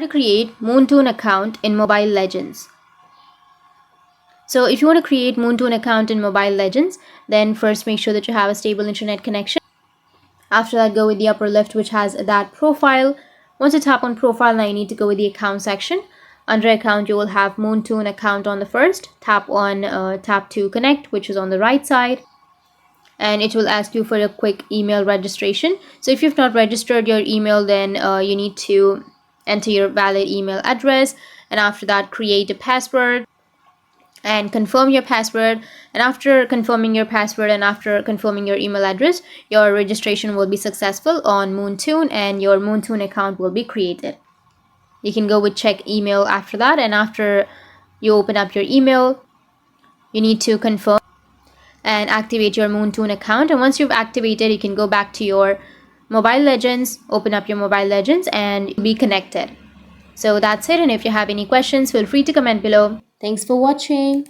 to create Moonton account in Mobile Legends. So if you want to create Moonton account in Mobile Legends, then first make sure that you have a stable internet connection. After that, go with the upper left, which has that profile. Once you tap on profile, now you need to go with the account section. Under account, you will have Moonton account on the first. Tap to connect, which is on the right side, and it will ask you for a quick email registration. So if you've not registered your email, then you need to enter your valid email address, and after that, create a password and confirm your password. And after confirming your password and after confirming your email address, your registration will be successful on Moonton and your Moonton account will be created. You can go with check email after that, and after you open up your email, you need to confirm and activate your Moonton account. And once you've activated, you can go back to your Mobile Legends, open up your Mobile Legends, and be connected. So that's it, and if you have any questions, feel free to comment below. Thanks for watching.